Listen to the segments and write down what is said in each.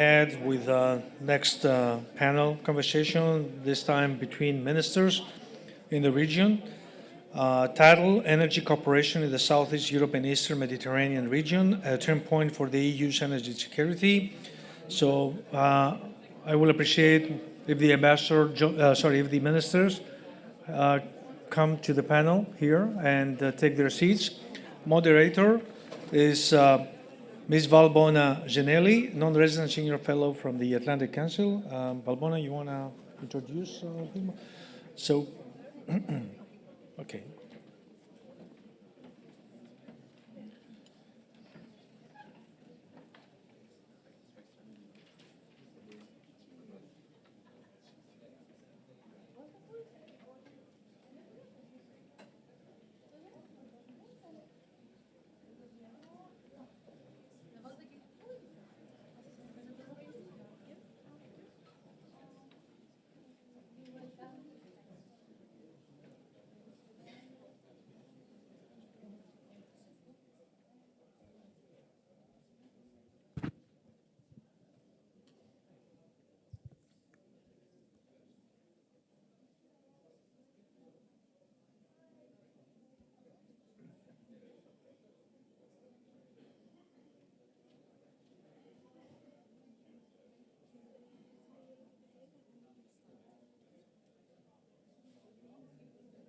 Ahead with next panel conversation, this time between ministers in the region. Title: Energy Cooperation in the Southeast Europe and Eastern Mediterranean Region, a turn point for the EU's energy security. So I will appreciate if the if the ministers come to the panel here and take their seats. Moderator is Ms. Valbona Genelli, non-resident senior fellow from the Atlantic Council. Valbona, you want to introduce him? So, okay.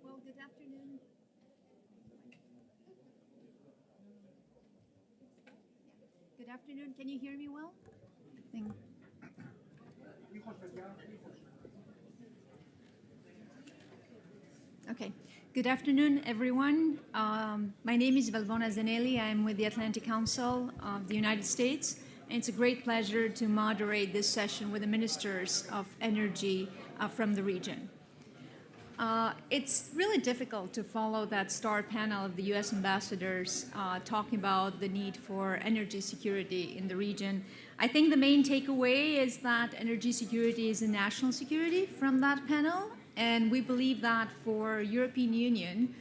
Well, good afternoon. Good afternoon. Can you hear me well? Okay. Good afternoon, everyone. My name is Valbona Zanelli. I'm with the Atlantic Council of the United States. And it's a great pleasure to moderate this session with the ministers of energy from the region. It's really difficult to follow that star panel of the U.S. ambassadors talking about the need for energy security in the region. I think the main takeaway is that energy security is a national security from that panel, and we believe that for European Union,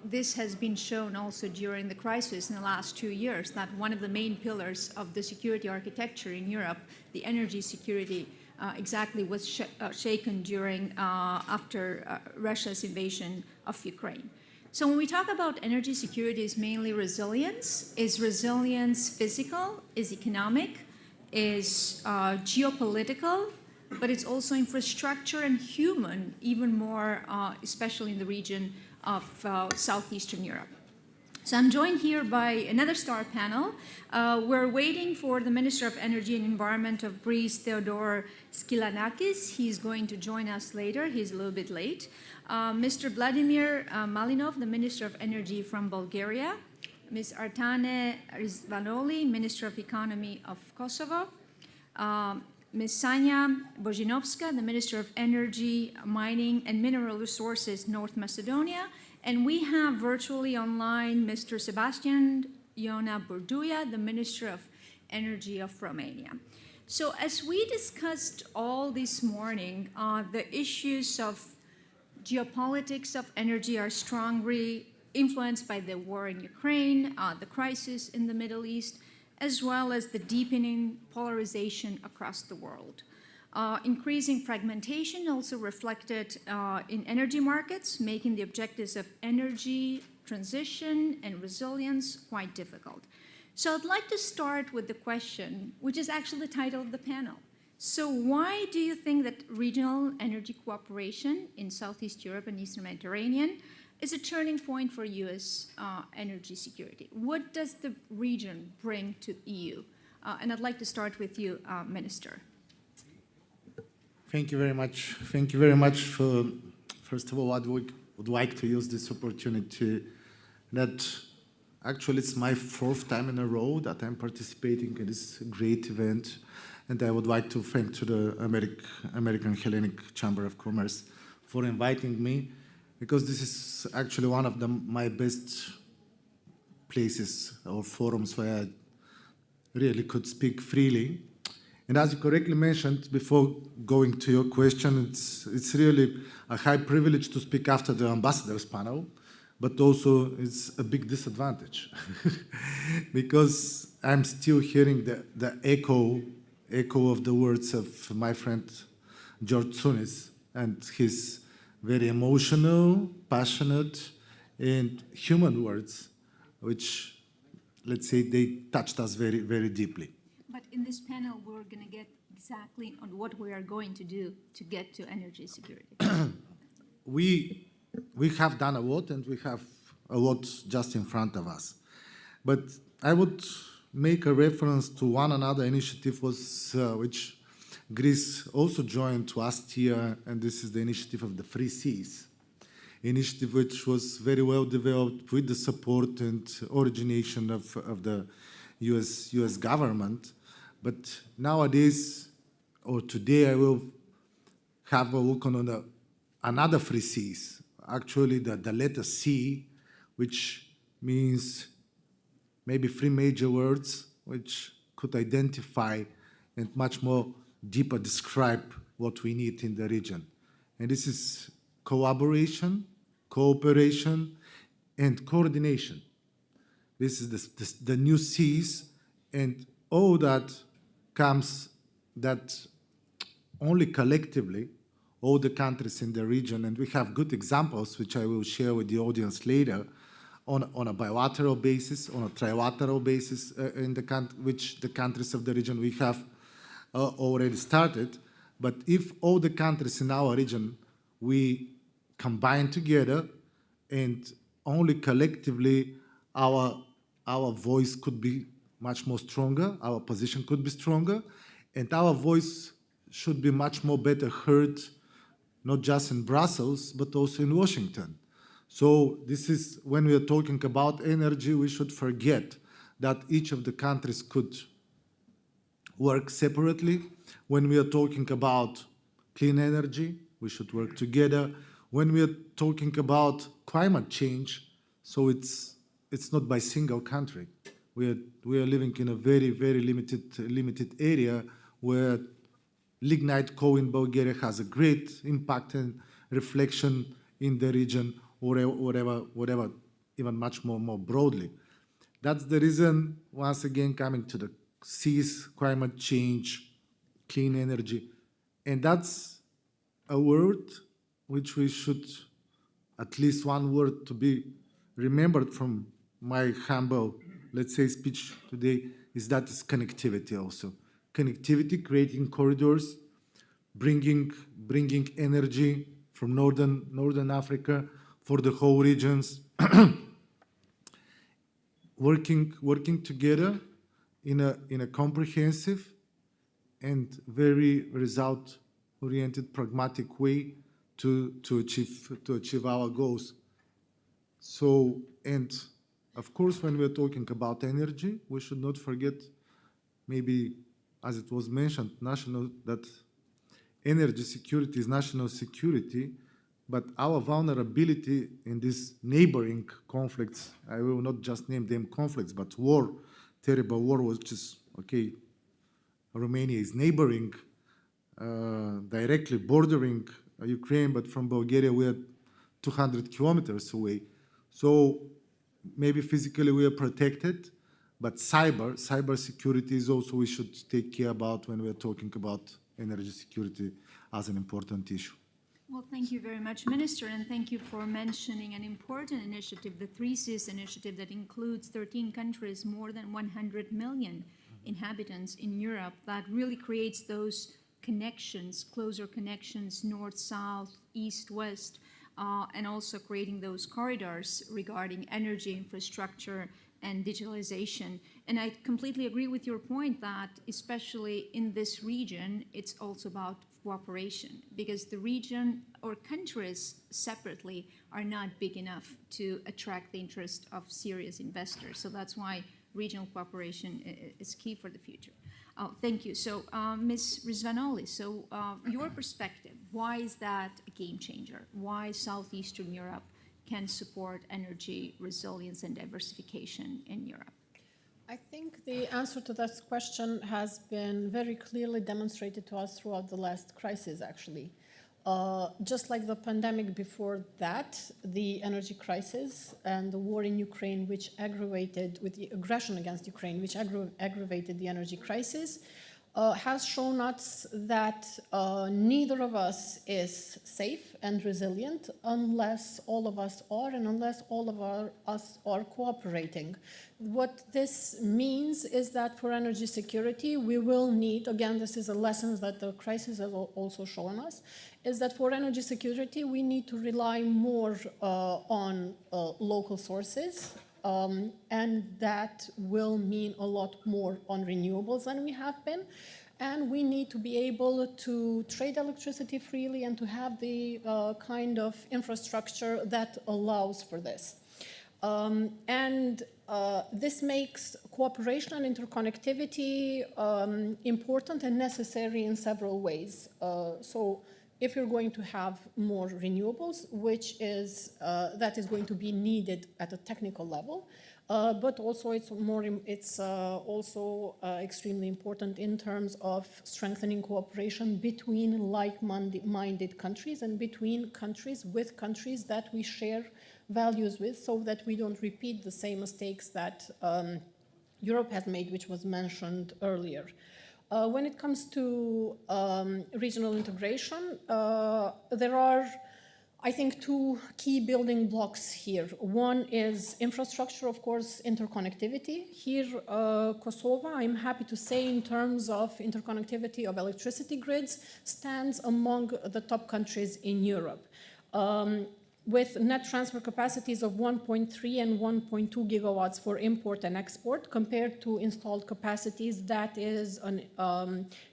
this has been shown also during the crisis in the last 2 years, that one of the main pillars of the security architecture in Europe, the energy security, exactly was shaken during after Russia's invasion of Ukraine. So when we talk about energy security, it's mainly resilience. Is resilience physical? Is economic? Is geopolitical? But it's also infrastructure and human, even more, especially in the region of Southeastern Europe. So I'm joined here by another star panel. We're waiting for the Minister of Energy and Environment of Greece, Theodore Skilanakis. He's going to join us later. He's a little bit late. Mr. Vladimir Malinov, the Minister of Energy from Bulgaria. Ms. Artane Rizvanoli, Minister of Economy of Kosovo. Ms. Sanya Bozinovska, the Minister of Energy, Mining and Mineral Resources, North Macedonia. And we have virtually online Mr. Sebastian Iona Burduia, the Minister of Energy of Romania. So as we discussed all this morning, the issues of geopolitics of energy are strongly influenced by the war in Ukraine, the crisis in the Middle East, as well as the deepening polarization across the world. Increasing fragmentation also reflected in energy markets, making the objectives of energy transition and resilience quite difficult. So I'd like to start with the question, which is actually the title of the panel. So why do you think that regional energy cooperation in Southeast Europe and Eastern Mediterranean is a turning point for U.S. Energy security? What does the region bring to the EU? And I'd like to start with you, Minister. Thank you very much. Thank you very much for, first of all, I would like to use this opportunity that actually it's my fourth time in a row that I'm participating in this great event. And I would like to thank to the American Hellenic Chamber of Commerce for inviting me, because this is actually one of my best places or forums where I really could speak freely. And as you correctly mentioned, before going to your question, it's really a high privilege to speak after the ambassadors panel, but also it's a big disadvantage because I'm still hearing the echo echo of the words of my friend George Tsunis and his very emotional, passionate, and human words, which, let's say, they touched us very, very deeply. But in this panel, we're going to get exactly on what we are going to do to get to energy security. We have done a lot, and we have a lot just in front of us. But I would make a reference to one another initiative which Greece also joined last year, and this is the initiative of the Free Seas, initiative which was very well developed with the support and origination of the US government. But nowadays, or today, I will have a look on another Free Seas, actually the letter C, which means maybe three major words which could identify and much more deeper describe what we need in the region. And this is collaboration, cooperation, and coordination. This is the new C's, and all that comes that only collectively, all the countries in the region, and we have good examples, which I will share with the audience later, on a bilateral basis, on a trilateral basis, which the countries of the region we have already started. But if all the countries in our region, we combine together and only collectively our voice could be much more stronger, our position could be stronger, and our voice should be much more better heard, not just in Brussels, but also in Washington. So this is, when we are talking about energy, we should forget that each of the countries could work separately. When we are talking about clean energy, we should work together. When we are talking about climate change, so it's not by single country. We are living in a very, very limited area where lignite coal in Bulgaria has a great impact and reflection in the region, or whatever, even much more broadly. That's the reason, once again, coming to the C's, climate change, clean energy. And that's a word which we should, at least one word to be remembered from my humble, let's say, speech today, is connectivity also. Connectivity, creating corridors, bringing energy from northern Africa for the whole regions, working together in a comprehensive and very result-oriented, pragmatic way to achieve our goals. So, and of course, when we're talking about energy, we should not forget, maybe as it was mentioned, that energy security is national security, but our vulnerability in these neighboring conflicts, I will not just name them conflicts, but war, terrible war, which is, okay, Romania is neighboring, directly bordering Ukraine, but from Bulgaria we are 200 kilometers away. So maybe physically we are protected, but cyber security is also we should take care about when we are talking about energy security as an important issue. Well, thank you very much, Minister, and thank you for mentioning an important initiative, the 3Cs initiative that includes 13 countries, more than 100 million inhabitants in Europe, that really creates those connections, closer connections, north, south, east, west, and also creating those corridors regarding energy infrastructure and digitalization. And I completely agree with your point that, especially in this region, it's also about cooperation, because the region or countries separately are not big enough to attract the interest of serious investors. So that's why regional cooperation is key for the future. Thank you. So, Ms. Rizvanoli, so your perspective, why is that a game changer? Why Southeastern Europe can support energy resilience and diversification in Europe? I think the answer to that question has been very clearly demonstrated to us throughout the last crisis, actually. Just like the pandemic before that, the energy crisis and the war in Ukraine, which aggravated, with the aggression against Ukraine, which aggravated the energy crisis, has shown us that neither of us is safe and resilient unless all of us are, and unless all of us are cooperating. What this means is that for energy security, we will need, again, this is a lesson that the crisis has also shown us, is that for energy security, we need to rely more on local sources, and that will mean a lot more on renewables than we have been. And we need to be able to trade electricity freely and to have the kind of infrastructure that allows for this. This makes cooperation and interconnectivity important and necessary in several ways. So if you're going to have more renewables, which is that is going to be needed at a technical level, but also it's also extremely important in terms of strengthening cooperation between like-minded countries and between countries with countries that we share values with, so that we don't repeat the same mistakes that Europe has made, which was mentioned earlier. When it comes to regional integration, there are, I think, two key building blocks here. One is infrastructure, of course, interconnectivity. Here, Kosovo, I'm happy to say, in terms of interconnectivity of electricity grids, stands among the top countries in Europe. With net transfer capacities of 1.3 and 1.2 gigawatts for import and export, compared to installed capacities, that is an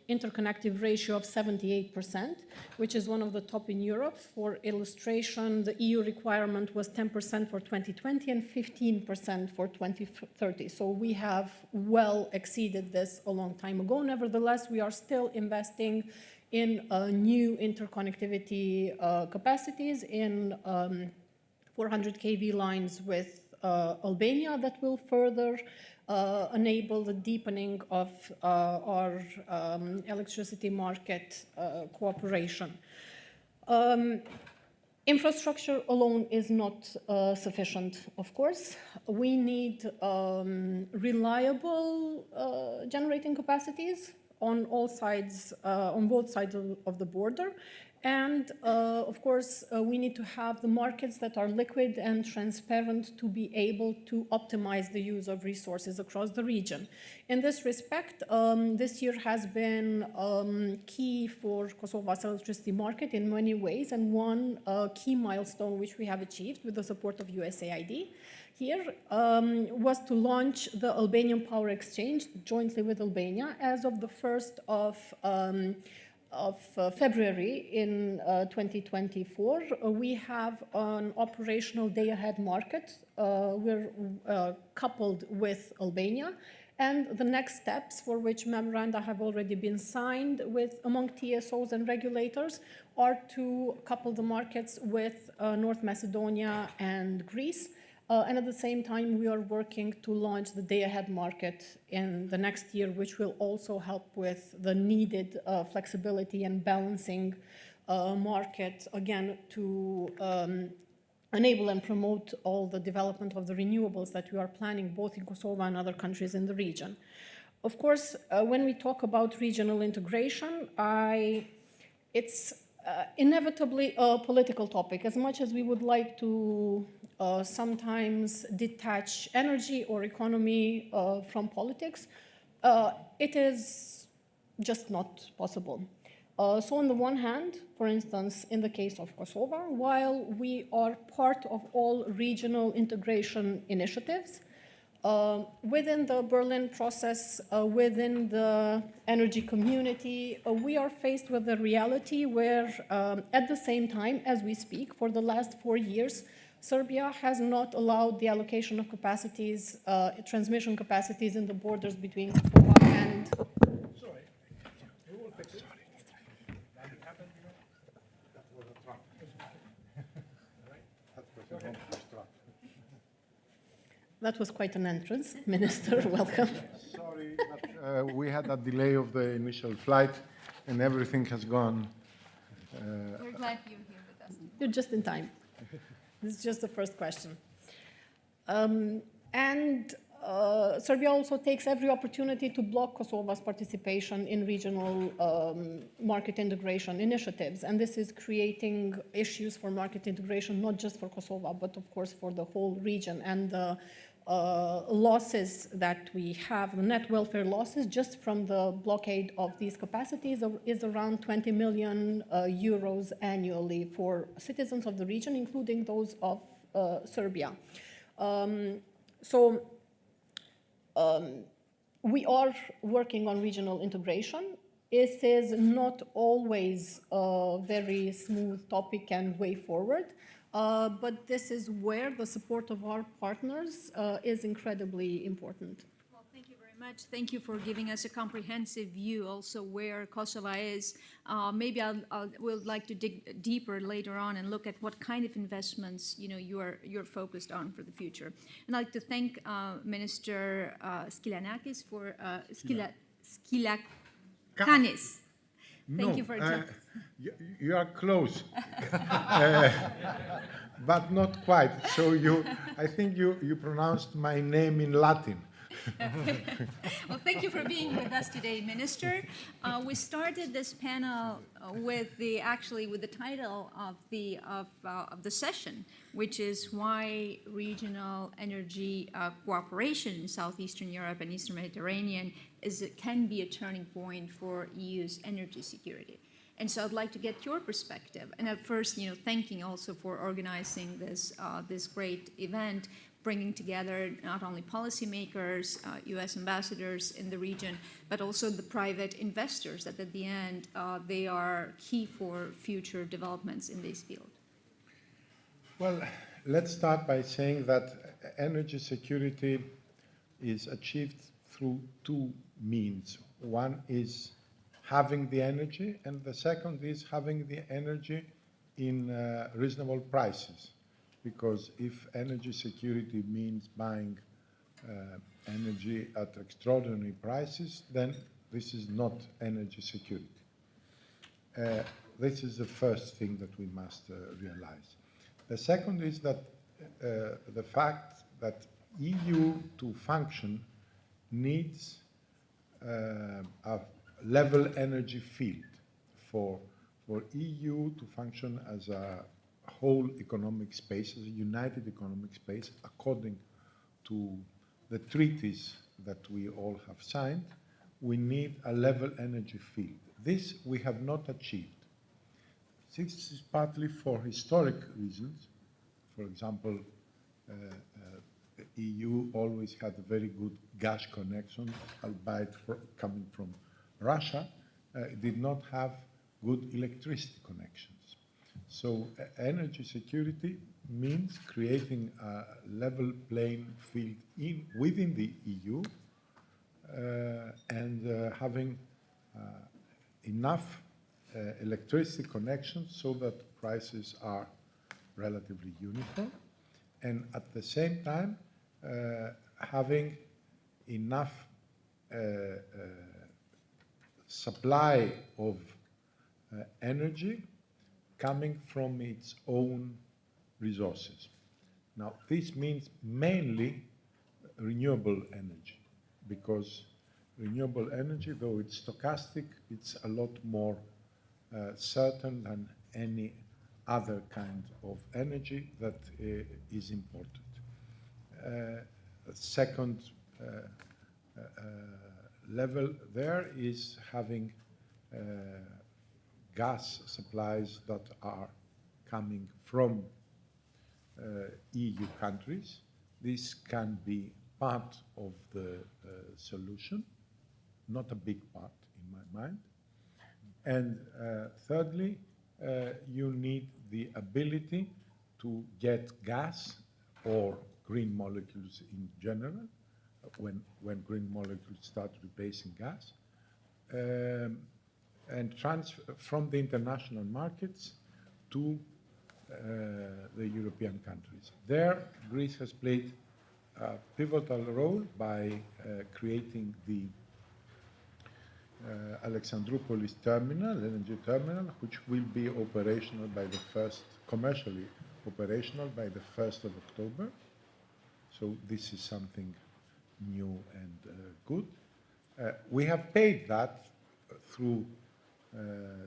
interconnective ratio of 78%, which is one of the top in Europe. For illustration, the EU requirement was 10% for 2020 and 15% for 2030. So we have well exceeded this a long time ago. Nevertheless, we are still investing in new interconnectivity capacities in 400 kV lines with Albania that will further enable the deepening of our electricity market cooperation. Infrastructure alone is not sufficient, of course. We need reliable generating capacities on all sides, on both sides of the border. And of course, we need to have the markets that are liquid and transparent to be able to optimize the use of resources across the region. In this respect, this year has been key for Kosovo's electricity market in many ways, and one key milestone which we have achieved with the support of USAID here was to launch the Albanian Power Exchange jointly with Albania as of the 1st of February in 2024. We have an operational day-ahead market. We're coupled with Albania, and the next steps, for which memoranda have already been signed with among TSOs and regulators, are to couple the markets with North Macedonia and Greece. And at the same time, we are working to launch the day-ahead market in the next year, which will also help with the needed flexibility and balancing market, again, to enable and promote all the development of the renewables that we are planning both in Kosovo and other countries in the region. Of course, when we talk about regional integration, it's inevitably a political topic. As much as we would like to sometimes detach energy or economy from politics, it is just not possible. So on the one hand, for instance, in the case of Kosovo, while we are part of all regional integration initiatives, within the Berlin process, within the energy community, we are faced with a reality where at the same time as we speak, for the last 4 years, Serbia has not allowed the allocation of capacities, transmission capacities in the borders between Kosovo and... Sorry, we will fix it. That happened, you know? That was a trap. That was quite an entrance. Minister, welcome. Sorry, but we had a delay of the initial flight, and everything has gone. We're glad you're here with us. You're just in time. This is just the first question. Serbia also takes every opportunity to block Kosovo's participation in regional market integration initiatives. And this is creating issues for market integration, not just for Kosovo, but of course for the whole region. And the losses that we have, the net welfare losses just from the blockade of these capacities is around 20 million euros annually for citizens of the region, including those of Serbia. We are working on regional integration. It is not always a very smooth topic and way forward, but this is where the support of our partners is incredibly important. Well, thank you very much. Thank you for giving us a comprehensive view also where Kosovo is. Maybe we'll like to dig deeper later on and look at what kind of investments you're focused on for the future. And I'd like to thank Minister Skylakakis for Skylakanis. Thank you for you are close, but not quite. So I think you pronounced my name in Latin. Well, thank you for being with us today, Minister. We started this panel with the title of the session, which is why regional energy cooperation in Southeastern Europe and Eastern Mediterranean can be a turning point for EU's energy security. And so I'd like to get your perspective. And at first, thanking also for organizing this great event, bringing together not only policymakers, U.S. ambassadors in the region, but also the private investors that at the end, they are key for future developments in this field. Well, let's start by saying that energy security is achieved through two means. One is having the energy, and the second is having the energy in reasonable prices. Because if energy security means buying energy at extraordinary prices, then this is not energy security. This is the first thing that we must realize. The second is that the fact that EU to function needs a level energy field for EU to function as a whole economic space, as a united economic space, according to the treaties that we all have signed. We need a level energy field. This we have not achieved. This is partly for historic reasons. For example, the EU always had a very good gas connection, albeit coming from Russia. It did not have good electricity connections. So energy security means creating a level playing field within the EU and having enough electricity connections so that prices are relatively uniform, and at the same time having enough supply of energy coming from its own resources. Now, this means mainly renewable energy, because renewable energy, though it's stochastic, it's a lot more certain than any other kind of energy that is imported. The second level there is having gas supplies that are coming from EU countries. This can be part of the solution, not a big part in my mind. And thirdly, you need the ability to get gas or green molecules in general, when green molecules start replacing gas, and transfer from the international markets to the European countries. There, Greece has played a pivotal role by creating the Alexandroupolis terminal, LNG terminal, which will be operational by the commercially operational by the 1st of October. So this is something new and good. We have paid that through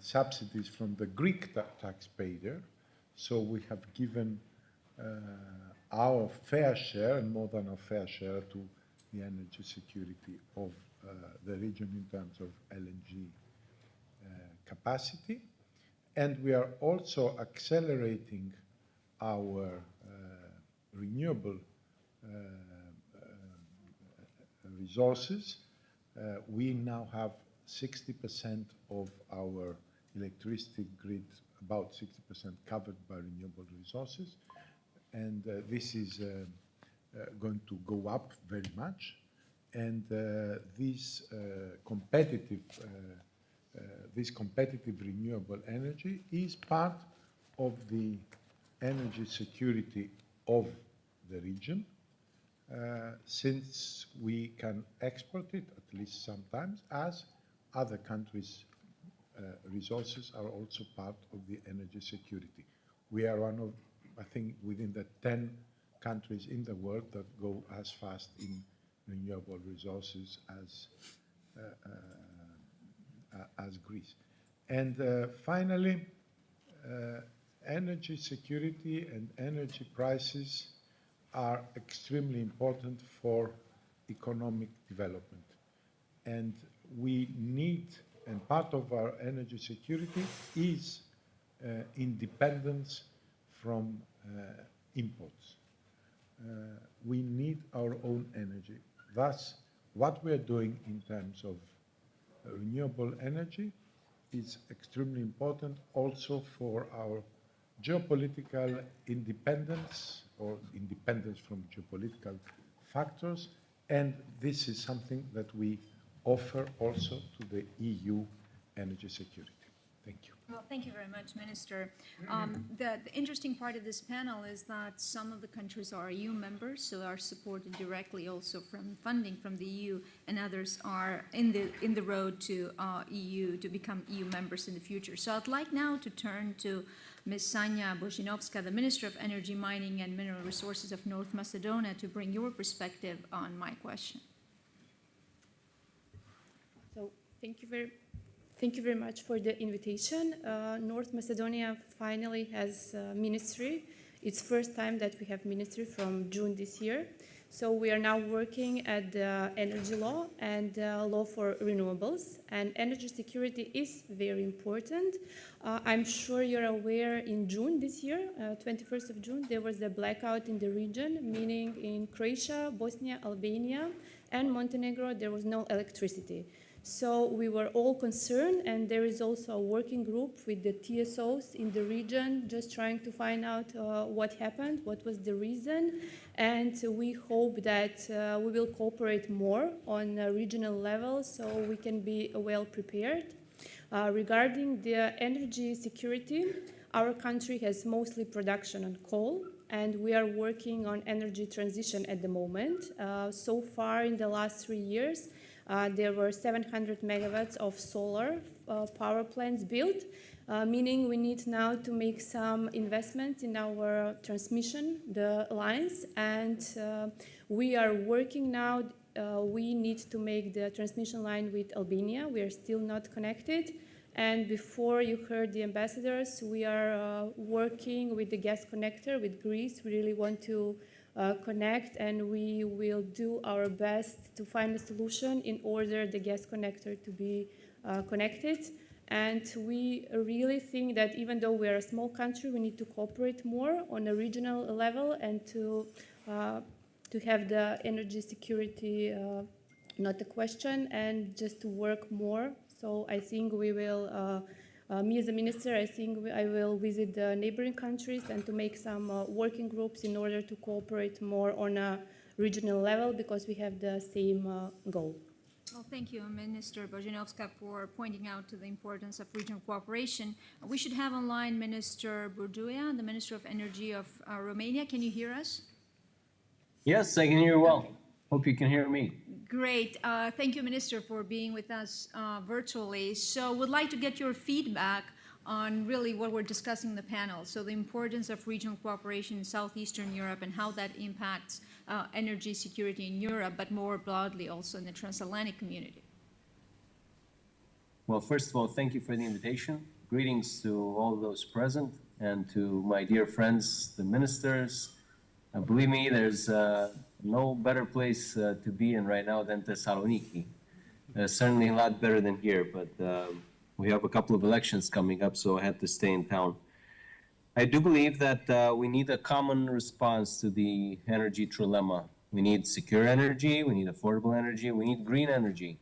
subsidies from the Greek taxpayer, so we have given our fair share, and more than our fair share, to the energy security of the region in terms of LNG capacity. And we are also accelerating our renewable resources. We now have 60% of our electricity grid, about 60% covered by renewable resources. And this is going to go up very much. And this competitive renewable energy is part of the energy security of the region, since we can export it, at least sometimes, as other countries' resources are also part of the energy security. We are one of, I think, within the 10 countries in the world that go as fast in renewable resources as Greece. And finally, energy security and energy prices are extremely important for economic development. And we need, and part of our energy security is independence from imports. We need our own energy. Thus, what we're doing in terms of renewable energy is extremely important also for our geopolitical independence, or independence from geopolitical factors, and this is something that we offer also to the EU energy security. Thank you. Well, thank you very much, Minister. The interesting part of this panel is that some of the countries are EU members, so are supported directly also from funding from the EU, and others are in the road to EU, to become EU members in the future. So I'd like now to turn to Ms. Sanya Bozinovska, the Minister of Energy, Mining and Mineral Resources of North Macedonia, to bring your perspective on my question. So thank you very much for the invitation. North Macedonia finally has a ministry. It's first time that we have ministry from June this year. So we are now working at the energy law and law for renewables. And energy security is very important. I'm sure you're aware in June this year, 21st of June, there was a blackout in the region, meaning in Croatia, Bosnia, Albania, and Montenegro, there was no electricity. So we were all concerned, and there is also a working group with the TSOs in the region, just trying to find out what happened, what was the reason, and we hope that we will cooperate more on a regional level so we can be well prepared. Regarding the energy security, our country has mostly production on coal, and we are working on energy transition at the moment. So far in the last 3 years, there were 700 megawatts of solar power plants built, meaning we need now to make some investment in our transmission, the lines, and we are working now. We need to make the transmission line with Albania. We are still not connected. And before you heard the ambassadors, we are working with the gas connector with Greece. We really want to connect, and we will do our best to find a solution in order the gas connector to be connected. And we really think that even though we are a small country, we need to cooperate more on a regional level and to have the energy security not a question, and just to work more. So I think we will, me as a minister, I think I will visit the neighboring countries and to make some working groups in order to cooperate more on a regional level, because we have the same goal. Well, thank you, Minister Bozinovska, for pointing out to the importance of regional cooperation. We should have online Minister Burduia, the Minister of Energy of Romania. Can you hear us? Yes, I can hear you well. Hope you can hear me. Great. Thank you, Minister, for being with us virtually. So would like to get your feedback on really what we're discussing in the panel. So the importance of regional cooperation in Southeastern Europe and how that impacts energy security in Europe, but more broadly also in the transatlantic community. Well, first of all, thank you for the invitation. Greetings to all those present and to my dear friends, the ministers. Believe me, there's no better place to be in right now than Thessaloniki. Certainly a lot better than here, but we have a couple of elections coming up, so I had to stay in town. I do believe that we need a common response to the energy trilemma. We need secure energy, we need affordable energy, we need green energy.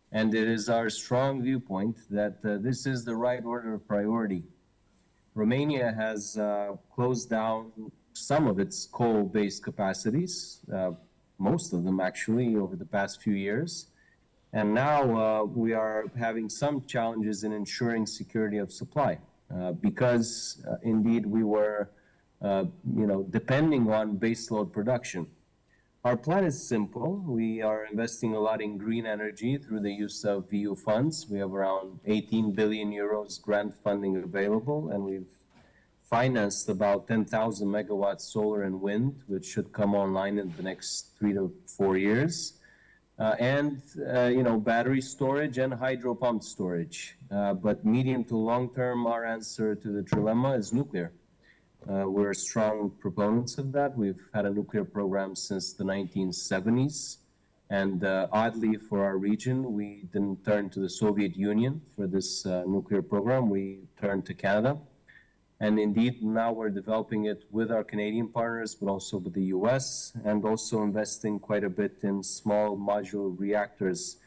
And it is our strong viewpoint that this is the right order of priority. Romania has closed down some of its coal-based capacities, most of them actually, over the past few years. And now we are having some challenges in ensuring security of supply because indeed we were, depending on baseload production. Our plan is simple. We are investing a lot in green energy through the use of EU funds. We have around 18 billion euros grant funding available, and we've financed about 10,000 megawatts solar and wind, which should come online in the next 3 to 4 years. Battery storage and hydro pump storage. But medium to long term, our answer to the trilemma is nuclear. We're strong proponents of that. We've had a nuclear program since the 1970s. And oddly for our region, we didn't turn to the Soviet Union for this nuclear program. We turned to Canada. And indeed, now we're developing it with our Canadian partners, but also with the US, and also investing quite a bit in small modular reactors,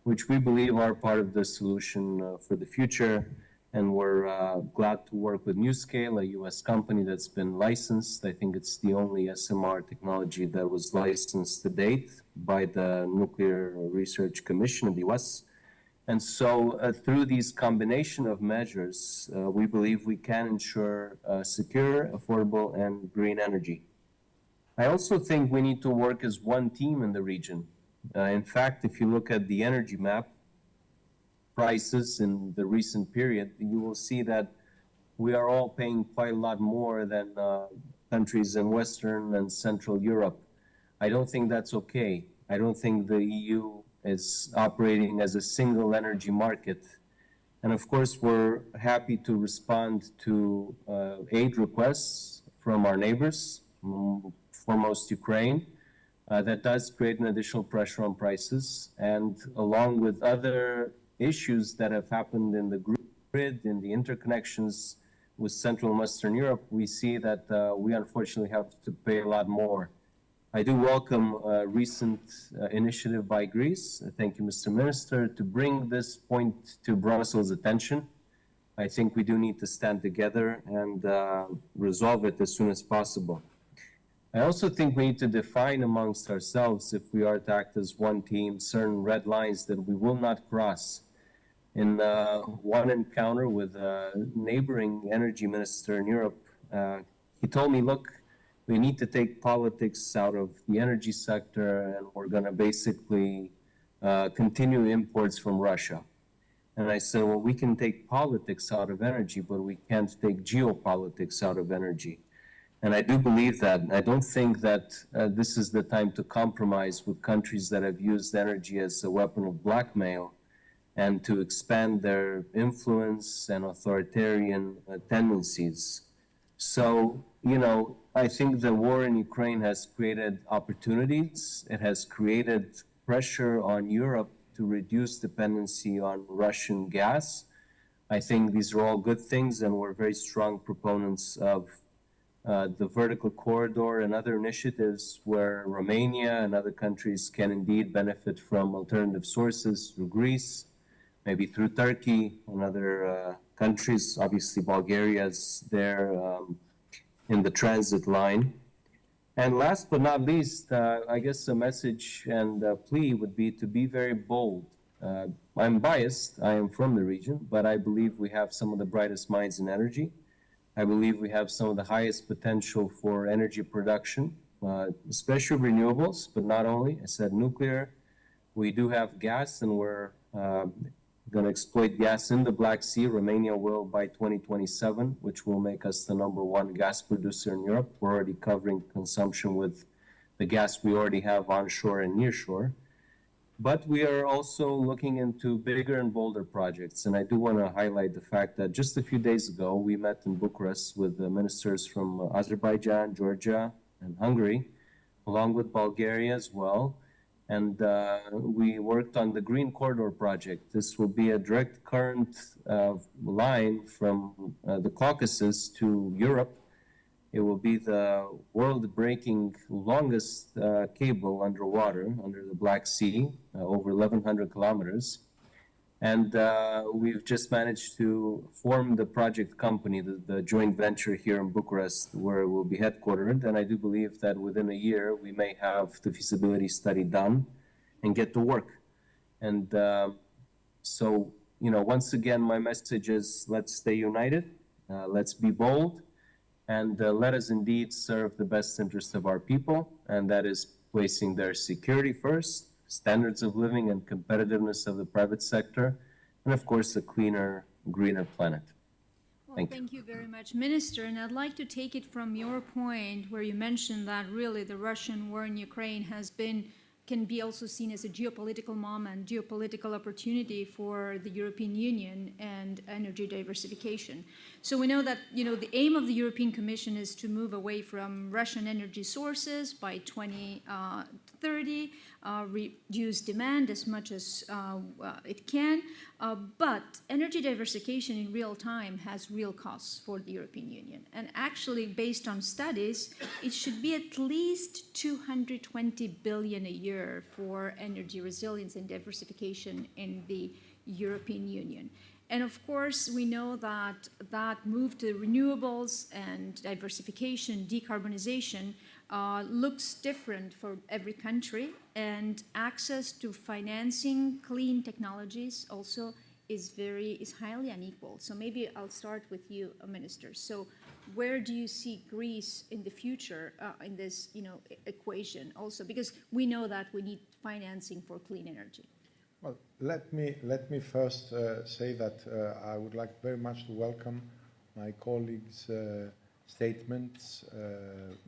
which we believe are part of the solution for the future. And we're glad to work with NuScale, a US company that's been licensed. I think it's the only SMR technology that was licensed to date by the Nuclear Research Commission of the US. And so through these combination of measures, we believe we can ensure secure, affordable, and green energy. I also think we need to work as one team in the region. In fact, if you look at the energy map, prices in the recent period, you will see that we are all paying quite a lot more than countries in Western and Central Europe. I don't think that's okay. I don't think the EU is operating as a single energy market. And of course, we're happy to respond to aid requests from our neighbors, foremost Ukraine. That does create an additional pressure on prices. And along with other issues that have happened in the grid, in the interconnections with Central and Western Europe, we see that we unfortunately have to pay a lot more. I do welcome a recent initiative by Greece, thank you, Mr. Minister, to bring this point to Brussels' attention. I think we do need to stand together and resolve it as soon as possible. I also think we need to define amongst ourselves, if we are to act as one team, certain red lines that we will not cross. In one encounter with a neighboring energy minister in Europe, he told me, look, we need to take politics out of the energy sector, and we're going to basically continue imports from Russia. And I said, well, we can take politics out of energy, but we can't take geopolitics out of energy. And I do believe that. I don't think that this is the time to compromise with countries that have used energy as a weapon of blackmail and to expand their influence and authoritarian tendencies. So, I think the war in Ukraine has created opportunities. It has created pressure on Europe to reduce dependency on Russian gas. I think these are all good things, and we're very strong proponents of the vertical corridor and other initiatives where Romania and other countries can indeed benefit from alternative sources through Greece, maybe through Turkey and other countries. Obviously, Bulgaria is there in the transit line. And last but not least, I guess a message and a plea would be to be very bold. I'm biased, I am from the region, but I believe we have some of the brightest minds in energy. I believe we have some of the highest potential for energy production, especially renewables, but not only. I said nuclear. We do have gas, and we're going to exploit gas in the Black Sea. Romania will by 2027, which will make us the #1 gas producer in Europe. We're already covering consumption with the gas we already have onshore and nearshore. But we are also looking into bigger and bolder projects. And I do want to highlight the fact that just a few days ago, we met in Bucharest with the ministers from Azerbaijan, Georgia, and Hungary, along with Bulgaria as well. And we worked on the Green Corridor project. This will be a direct current line from the Caucasus to Europe. It will be the world-breaking longest cable underwater, under the Black Sea, over 1,100 kilometers. And we've just managed to form the project company, the joint venture here in Bucharest, where it will be headquartered. And I do believe that within a year, we may have the feasibility study done and get to work. And so, once again, my message is let's stay united, let's be bold, and let us indeed serve the best interest of our people, and that is placing their security first, standards of living and competitiveness of the private sector, and of course, a cleaner, greener planet. Well, thank you very much, Minister. And I'd like to take it from your point where you mentioned that really the Russian war in Ukraine can be also seen as a geopolitical moment, geopolitical opportunity for the European Union and energy diversification. So we know that, the aim of the European Commission is to move away from Russian energy sources by 2030, reduce demand as much as it can. But energy diversification in real time has real costs for the European Union. And actually, based on studies, it should be at least 220 billion a year for energy resilience and diversification in the European Union. And of course, we know that move to renewables and diversification, decarbonization, looks different for every country, and access to financing clean technologies also is highly unequal. So maybe I'll start with you, Minister. So where do you see Greece in the future in this equation also? Because we know that we need financing for clean energy. Well, let me first say that I would like very much to welcome my colleagues' statements,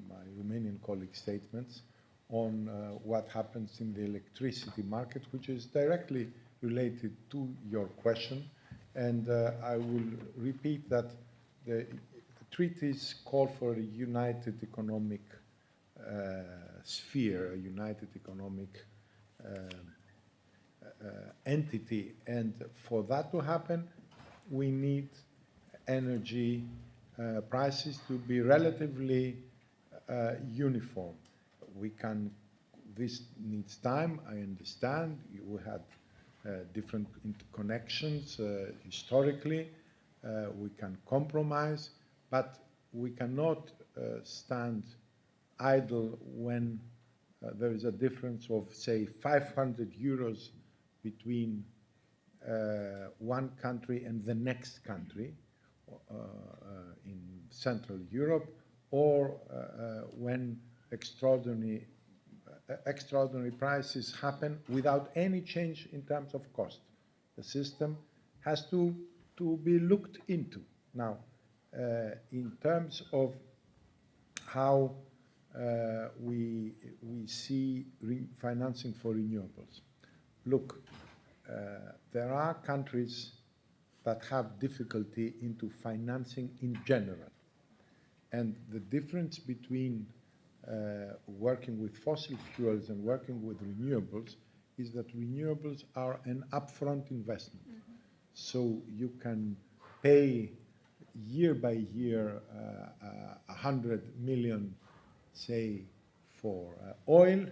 my Romanian colleagues' statements on what happens in the electricity market, which is directly related to your question. And I will repeat that the treaties call for a united economic sphere, a united economic entity. And for that to happen, we need energy prices to be relatively uniform. This needs time, I understand. We had different interconnections historically. We can compromise, but we cannot stand idle when there is a difference of, say, 500 euros between one country and the next country in Central Europe, or when extraordinary prices happen without any change in terms of cost. The system has to be looked into. Now, in terms of how we see financing for renewables. Look, there are countries that have difficulty into financing in general. And the difference between working with fossil fuels and working with renewables is that renewables are an upfront investment. Mm-hmm. So you can pay year by year 100 million, say, for oil,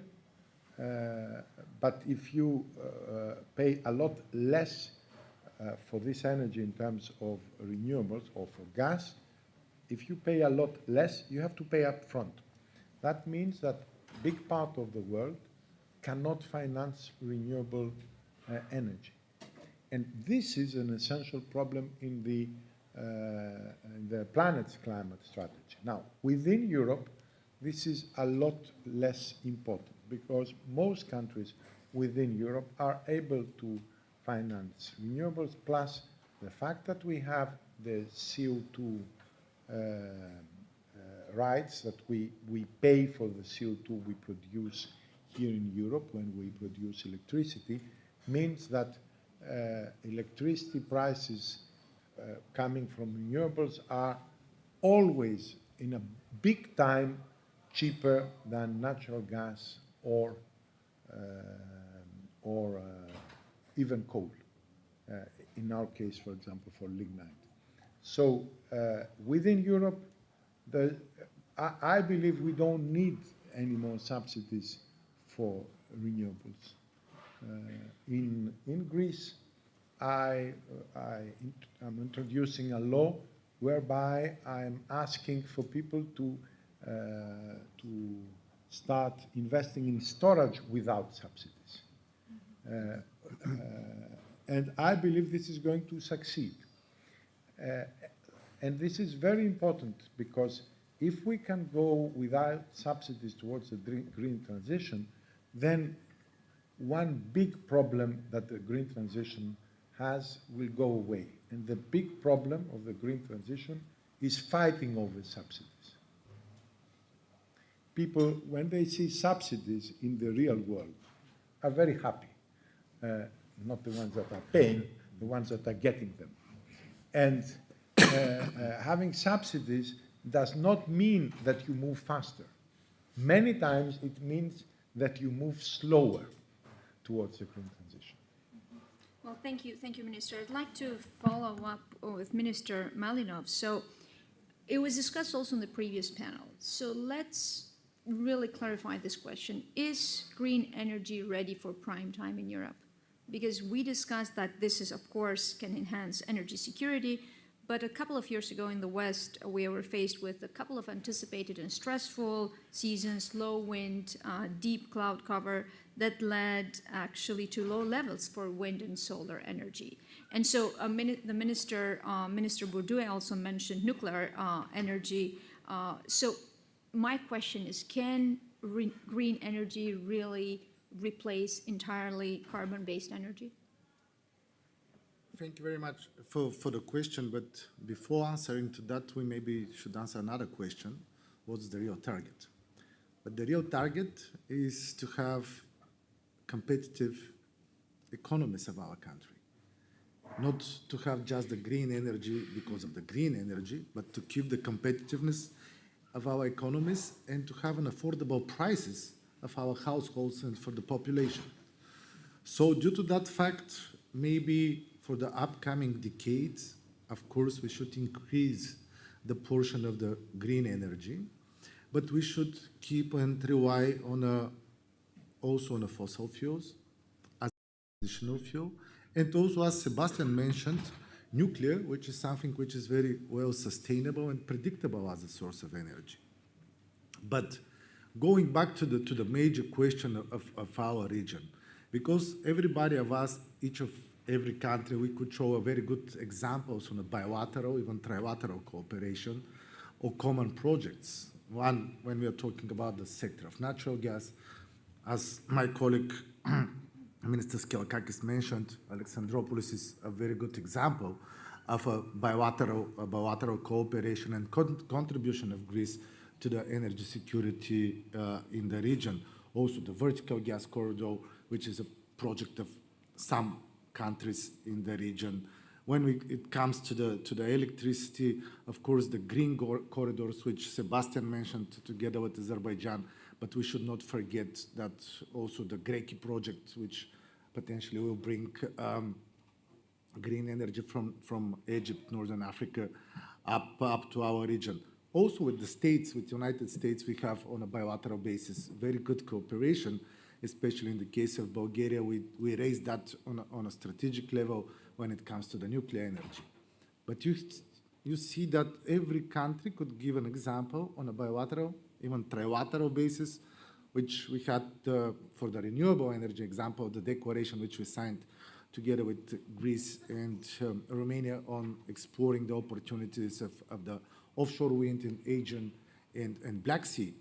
but if you pay a lot less for this energy in terms of renewables or for gas, if you pay a lot less, you have to pay up front. That means that a big part of the world cannot finance renewable energy. And this is an essential problem in the planet's climate strategy. Now, within Europe, this is a lot less important because most countries within Europe are able to finance renewables, plus the fact that we have the CO2 rights, that we pay for the CO2 we produce here in Europe when we produce electricity, means that electricity prices coming from renewables are always in a big time cheaper than natural gas or even coal. In our case, for example, for lignite. So within Europe, I believe we don't need any more subsidies for renewables. In Greece, I'm introducing a law whereby I'm asking for people to start investing in storage without subsidies. And I believe this is going to succeed. And this is very important because if we can go without subsidies towards the green transition, then one big problem that the green transition has will go away. And the big problem of the green transition is fighting over subsidies. People, when they see subsidies in the real world, are very happy. Not the ones that are paying, the ones that are getting them. And having subsidies does not mean that you move faster. Many times it means that you move slower towards the green transition. Well, thank you, Minister. I'd like to follow up with Minister Malinov. So it was discussed also in the previous panel. So let's really clarify this question. Is green energy ready for prime time in Europe? Because we discussed that this is, of course, can enhance energy security, but a couple of years ago in the West, we were faced with a couple of anticipated and stressful seasons, low wind, deep cloud cover, that led actually to low levels for wind and solar energy. And so the Minister Bourdieu also mentioned nuclear energy. So my question is, can green energy really replace entirely carbon-based energy? Thank you very much for the question, but before answering to that, we maybe should answer another question. What's the real target? But the real target is to have competitive economies of our country. Not to have just the green energy because of the green energy, but to keep the competitiveness of our economies and to have an affordable prices of our households and for the population. So due to that fact, maybe for the upcoming decades, of course, we should increase the portion of the green energy, but we should keep and rely on also on the fossil fuels as additional fuel, and also, as Sebastian mentioned, nuclear, which is something which is very well sustainable and predictable as a source of energy. But going back to the major question of our region, because everybody of us, every country, we could show a very good examples on a bilateral, even trilateral cooperation or common projects. One, when we are talking about the sector of natural gas, as my colleague, Minister Skilakakis mentioned, Alexandropoulos is a very good example of a bilateral cooperation and contribution of Greece to the energy security in the region. Also, the vertical gas corridor, which is a project of some countries in the region. When it comes to the electricity, of course, the green corridors, which Sebastian mentioned together with Azerbaijan, but we should not forget that also the Greki project, which potentially will bring green energy from Egypt, Northern Africa, up to our region. Also with the States, with the United States, we have on a bilateral basis very good cooperation, especially in the case of Bulgaria. We raised that on a strategic level when it comes to the nuclear energy. But you see that every country could give an example on a bilateral, even trilateral basis, which we had for the renewable energy example, the declaration which we signed together with Greece and Romania on exploring the opportunities of the offshore wind in Aegean and Black Sea.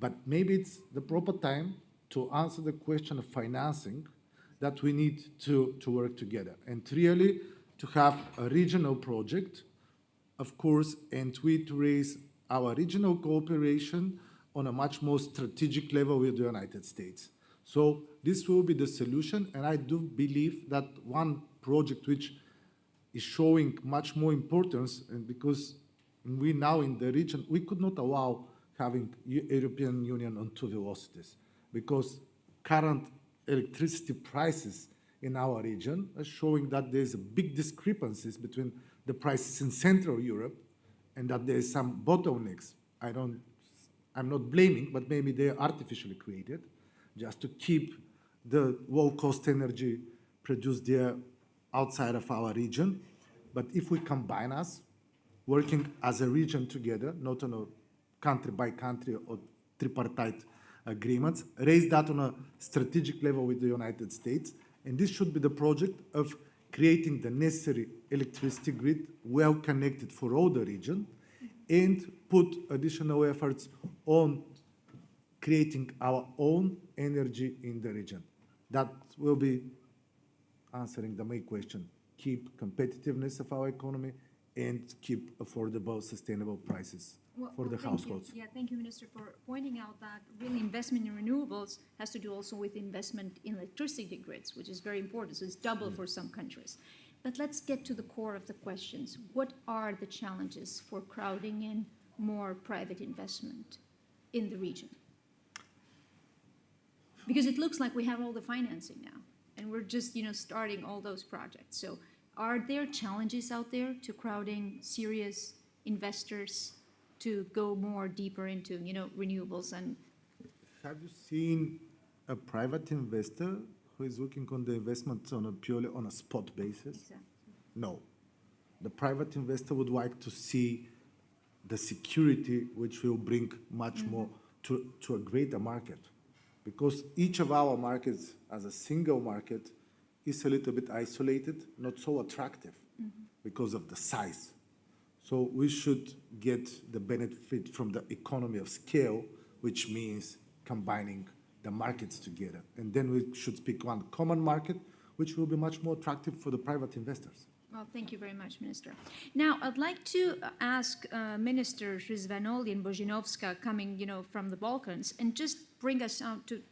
But maybe it's the proper time to answer the question of financing that we need to work together and really to have a regional project, of course, and we to raise our regional cooperation on a much more strategic level with the United States. So this will be the solution, and I do believe that one project which is showing much more importance, and because we now in the region, we could not allow having European Union on two velocities, because current electricity prices in our region are showing that there's a big discrepancies between the prices in Central Europe and that there's some bottlenecks. I'm not blaming, but maybe they're artificially created just to keep the low-cost energy produced there outside of our region. But if we combine us, working as a region together, not on a country-by-country or tripartite agreements, raise that on a strategic level with the United States, and this should be the project of creating the necessary electricity grid well connected for all the region, and put additional efforts on creating our own energy in the region. That will be answering the main question: keep competitiveness of our economy and keep affordable, sustainable prices for the households. Yeah, thank you, Minister, for pointing out that really investment in renewables has to do also with investment in electricity grids, which is very important. So it's double for some countries. But let's get to the core of the questions. What are the challenges for crowding in more private investment in the region? Because it looks like we have all the financing now, and we're just, starting all those projects. So are there challenges out there to crowding serious investors to go more deeper into, renewables? And have you seen a private investor who is looking on the investment purely on a spot basis? Exactly. No. The private investor would like to see the security which will bring much more to a greater market. Because each of our markets as a single market is a little bit isolated, not so attractive because of the size. So we should get the benefit from the economy of scale, which means combining the markets together. And then we should pick one common market, which will be much more attractive for the private investors. Well, thank you very much, Minister. Now, I'd like to ask Ministers Rizvanoli and Bozinovska coming, from the Balkans, and just bring us out to,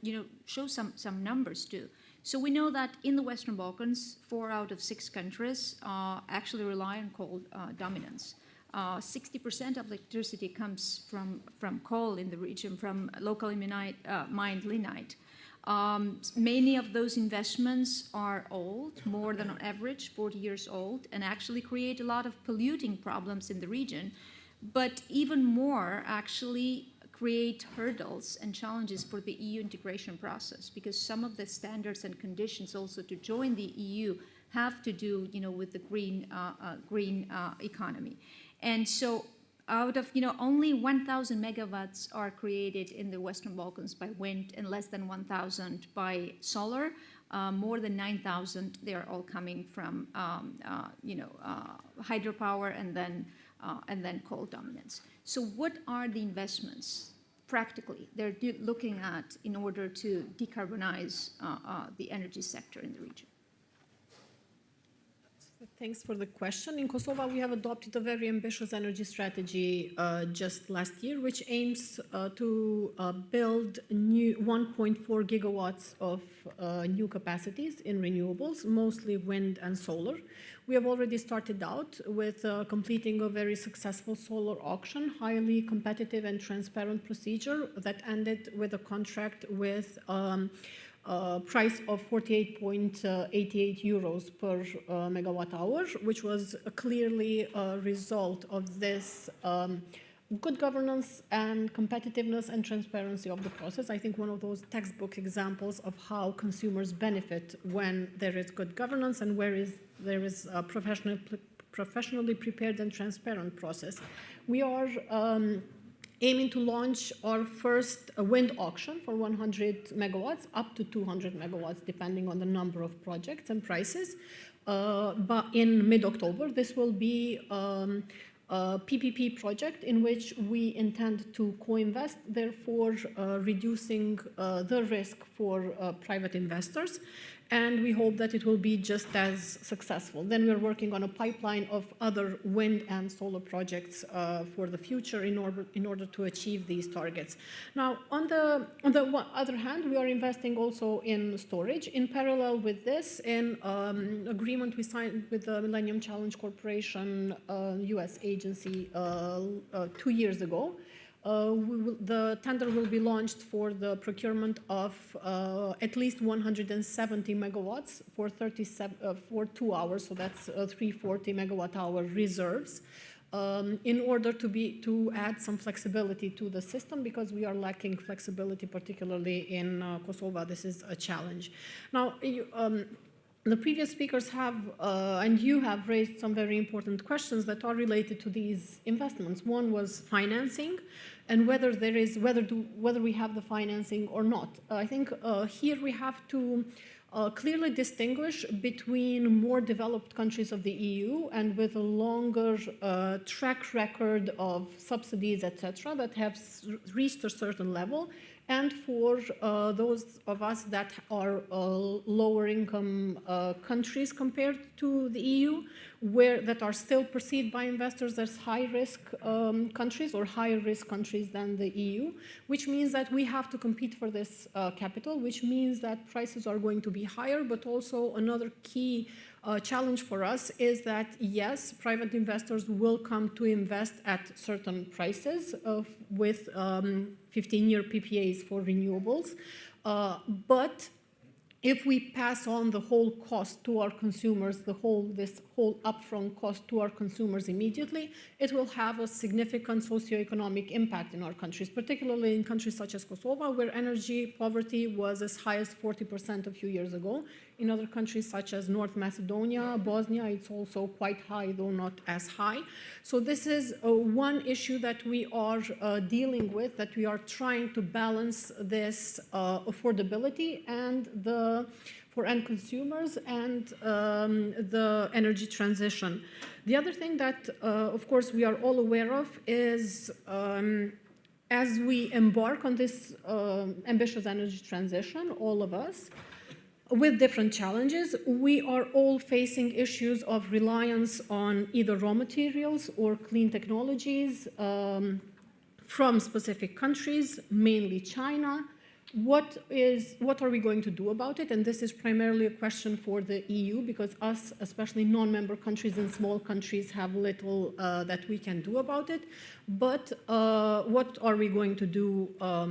show some numbers too. So we know that in the Western Balkans, 4 out of 6 countries actually rely on coal dominance. 60% of electricity comes from coal in the region, from locally mined lignite. Many of those investments are old, more than on average, 40 years old, and actually create a lot of polluting problems in the region. But even more actually create hurdles and challenges for the EU integration process, because some of the standards and conditions also to join the EU have to do, with the green economy. And so out of, only 1,000 megawatts are created in the Western Balkans by wind and less than 1,000 by solar. More than 9,000, they are all coming from, hydropower and then coal dominance. So what are the investments, practically, they're looking at in order to decarbonize the energy sector in the region? Thanks for the question. In Kosovo, we have adopted a very ambitious energy strategy just last year, which aims to build new 1.4 gigawatts of new capacities in renewables, mostly wind and solar. We have already started out with completing a very successful solar auction, highly competitive and transparent procedure that ended with a contract with price of 48.88 euros per megawatt hour, which was clearly a result of this good governance and competitiveness and transparency of the process. I think one of those textbook examples of how consumers benefit when there is good governance and where there is a professionally prepared and transparent process. We are aiming to launch our first wind auction for 100 megawatts, up to 200 megawatts, depending on the number of projects and prices. But in mid-October, this will be a PPP project in which we intend to co-invest, therefore reducing the risk for private investors. and we hope that it will be just as successful. Then we're working on a pipeline of other wind and solar projects for the future in order to achieve these targets. Now, on the other hand, we are investing also in storage. In parallel with this, in agreement we signed with the Millennium Challenge Corporation, US agency, 2 years ago. The tender will be launched for the procurement of at least 170 megawatts for 2 hours, so that's 340 megawatt hour reserves, in order to add some flexibility to the system, because we are lacking flexibility, particularly in Kosovo. This is a challenge. Now, the previous speakers have, and you have raised some very important questions that are related to these investments. One was financing, and whether we have the financing or not. I think here we have to clearly distinguish between more developed countries of the EU and with a longer track record of subsidies, etc., that have reached a certain level, and for those of us that are lower income countries compared to the EU, that are still perceived by investors as high risk countries or higher risk countries than the EU, which means that we have to compete for this capital, which means that prices are going to be higher. But also another key challenge for us is that, yes, private investors will come to invest at certain prices with 15-year PPAs for renewables, but if we pass on the whole cost to our consumers, this whole upfront cost to our consumers immediately, it will have a significant socioeconomic impact in our countries, particularly in countries such as Kosovo, where energy poverty was as high as 40% a few years ago. In other countries such as North Macedonia, Bosnia, it's also quite high, though not as high. So this is one issue that we are dealing with, that we are trying to balance this affordability and for end consumers and the energy transition. The other thing that, of course, we are all aware of is as we embark on this ambitious energy transition, all of us, with different challenges, we are all facing issues of reliance on either raw materials or clean technologies from specific countries, mainly China. What are we going to do about it? And this is primarily a question for the EU, because us, especially non-member countries and small countries, have little that we can do about it. But what are we going to do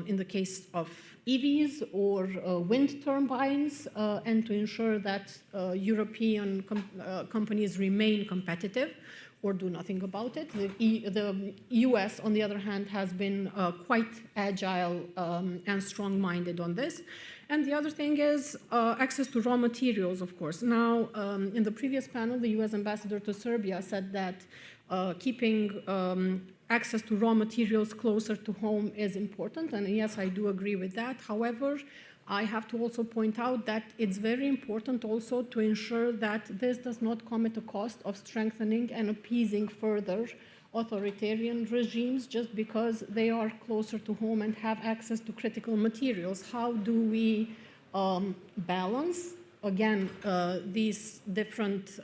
in the case of EVs or wind turbines, and to ensure that European companies remain competitive or do nothing about it? The US, on the other hand, has been quite agile and strong-minded on this. And the other thing is access to raw materials, of course. Now, in the previous panel, the US ambassador to Serbia said that keeping access to raw materials closer to home is important, and yes, I do agree with that. However, I have to also point out that it's very important also to ensure that this does not come at a cost of strengthening and appeasing further authoritarian regimes just because they are closer to home and have access to critical materials. How do we balance, again, these different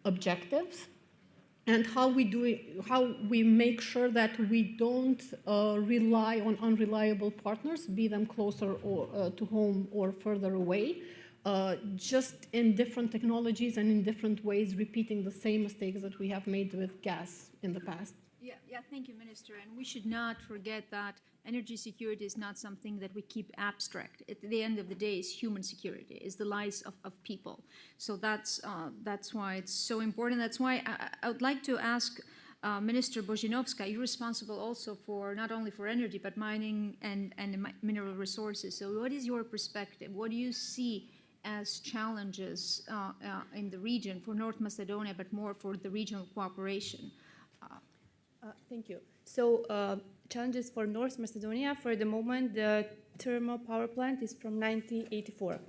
objectives? And how we make sure that we don't rely on unreliable partners, be them closer to home or further away, just in different technologies and in different ways, repeating the same mistakes that we have made with gas in the past. Yeah, thank you, Minister. And we should not forget that energy security is not something that we keep abstract. At the end of the day, it's human security, it's the lives of people. So that's why it's so important. That's why I would like to ask Minister Božinovska, you're responsible also for not only for energy, but mining and mineral resources. So what is your perspective? What do you see as challenges in the region for North Macedonia, but more for the regional cooperation? Thank you. So challenges for North Macedonia, for the moment, the thermal power plant is from 1984.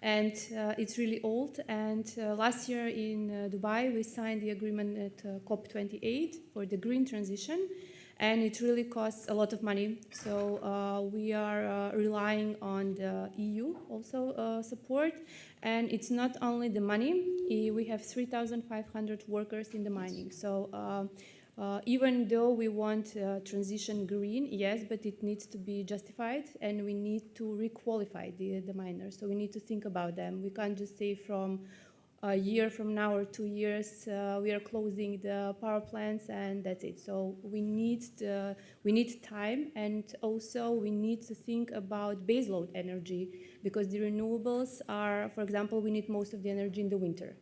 And it's really old. And last year in Dubai, we signed the agreement at COP28 for the green transition. and it really costs a lot of money. So we are relying on the EU also support, and it's not only the money. We have 3,500 workers in the mining. So even though we want transition green, yes, but it needs to be justified, and we need to requalify the miners. So we need to think about them. We can't just say from a year from now or 2 years we are closing the power plants and that's it. So we need time, and also we need to think about baseload energy, because the renewables are, for example, we need most of the energy in the winter.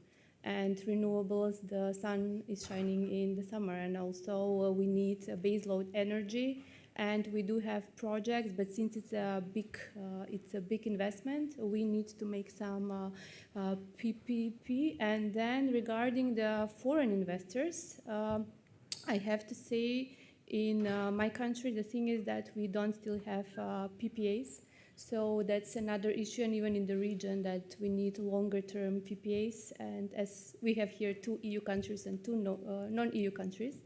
And renewables, the sun is shining in the summer, and also we need baseload energy. And we do have projects, but since it's a big investment, we need to make some PPP. And then regarding the foreign investors, I have to say, in my country, the thing is that we don't still have PPAs. So that's another issue, and even in the region, that we need longer-term PPAs. And as we have here 2 EU countries and 2 non-EU countries,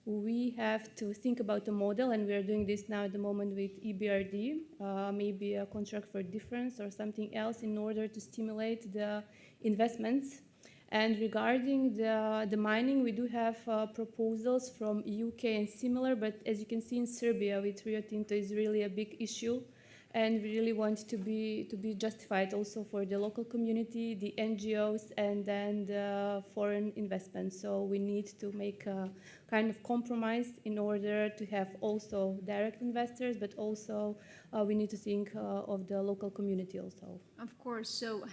we have to think about a model, and we are doing this now at the moment with EBRD, maybe a contract for difference or something else, in order to stimulate the investments. And regarding the mining, we do have proposals from UK and similar, but as you can see in Serbia with Rio Tinto is really a big issue. And we really want to be justified also for the local community, the NGOs, and then the foreign investment. So we need to make a kind of compromise in order to have also direct investors, but also we need to think of the local community also. Of course. So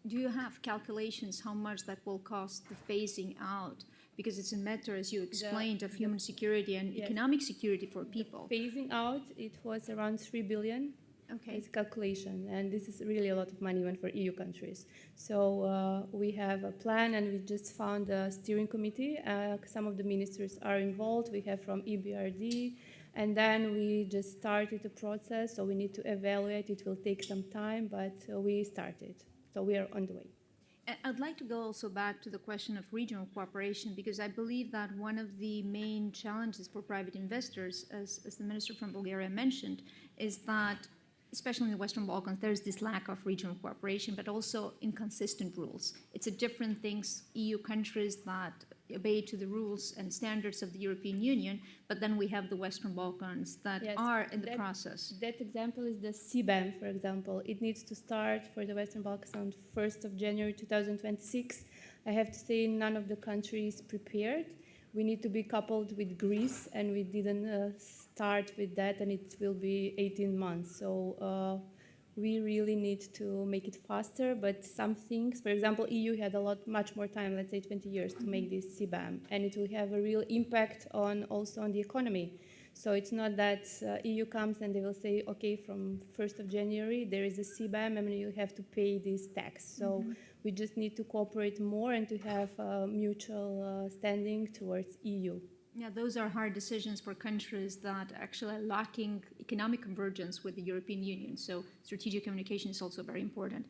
do you have calculations how much that will cost, the phasing out? Because it's a matter, as you explained, of human security and economic security for people. Phasing out, it was around 3 billion. Okay. It's calculation, and this is really a lot of money even for EU countries. So we have a plan, and we just found a steering committee. Some of the ministers are involved. We have from EBRD, and then we just started the process. So we need to evaluate. It will take some time, but we started. So we are on the way. I'd like to go also back to the question of regional cooperation, because I believe that one of the main challenges for private investors, as the minister from Bulgaria mentioned, is that, especially in the Western Balkans, there's this lack of regional cooperation, but also inconsistent rules. It's a different things, EU countries that obey to the rules and standards of the European Union, but then we have the Western Balkans that are in the process. That example is the CBAM, for example. It needs to start for the Western Balkans on 1st of January 2026. I have to say none of the countries prepared. We need to be coupled with Greece, and we didn't start with that, and it will be 18 months. So we really need to make it faster, but some things, for example, EU had much more time, let's say 20 years, to make this CBAM, and it will have a real impact also on the economy. So it's not that EU comes and they will say, okay, from 1st of January, there is a CBAM and you have to pay this tax. So we just need to cooperate more and to have a mutual standing towards EU. Yeah, those are hard decisions for countries that actually are lacking economic convergence with the European Union. So strategic communication is also very important.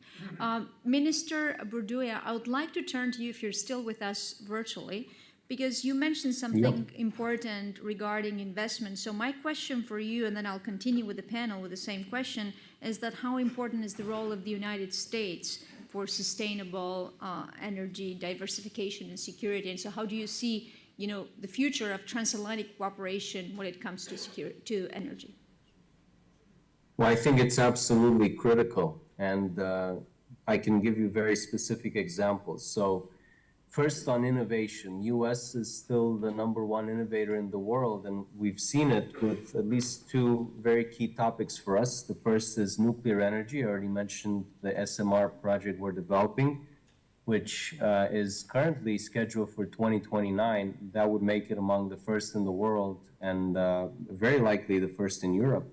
Minister Bourduia, I would like to turn to you if you're still with us virtually, because you mentioned something important regarding investment. So my question for you, and then I'll continue with the panel with the same question, is that how important is the role of the United States for sustainable energy diversification and security? And so how do you see the future of transatlantic cooperation when it comes to energy? Well, I think it's absolutely critical, and I can give you very specific examples. So first, on innovation, U.S. is still the #1 innovator in the world, and we've seen it with at least 2 very key topics for us. The first is nuclear energy. I already mentioned the SMR project we're developing, which is currently scheduled for 2029. That would make it among the first in the world, and very likely the first in Europe.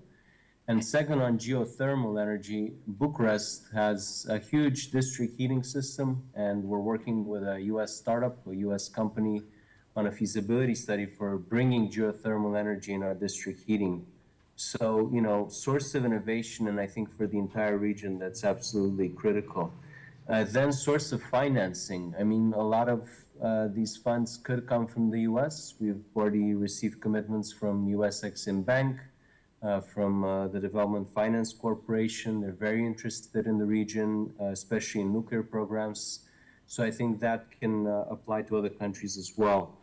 And second, on geothermal energy, Bucharest has a huge district heating system, and we're working with a U.S. startup, a U.S. company, on a feasibility study for bringing geothermal energy in our district heating. So, source of innovation, and I think for the entire region, that's absolutely critical. Then source of financing. I mean, a lot of these funds could come from the U.S. We've already received commitments from U.S. Exim Bank, from the Development Finance Corporation. They're very interested in the region, especially in nuclear programs. So I think that can apply to other countries as well.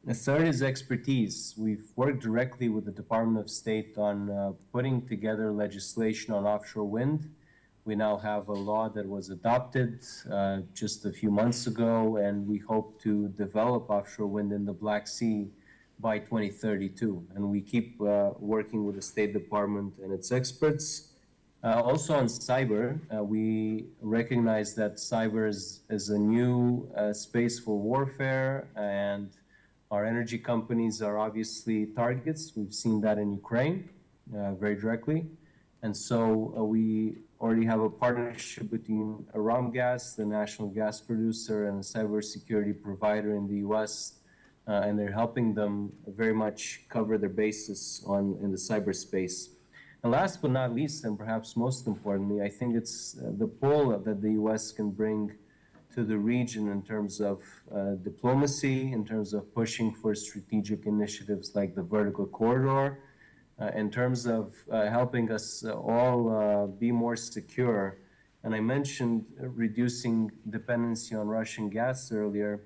The third is expertise. We've worked directly with the Department of State on putting together legislation on offshore wind. We now have a law that was adopted just a few months ago, and we hope to develop offshore wind in the Black Sea by 2032. And we keep working with the State Department and its experts. Also on cyber, we recognize that cyber is a new space for warfare, and our energy companies are obviously targets. We've seen that in Ukraine very directly. And so we already have a partnership between Gas, the national gas producer, and a cybersecurity provider in the US, and they're helping them very much cover their bases in the cyberspace. And last but not least, and perhaps most importantly, I think it's the pull that the US can bring to the region in terms of diplomacy, in terms of pushing for strategic initiatives like the vertical corridor, in terms of helping us all be more secure. And I mentioned reducing dependency on Russian gas earlier.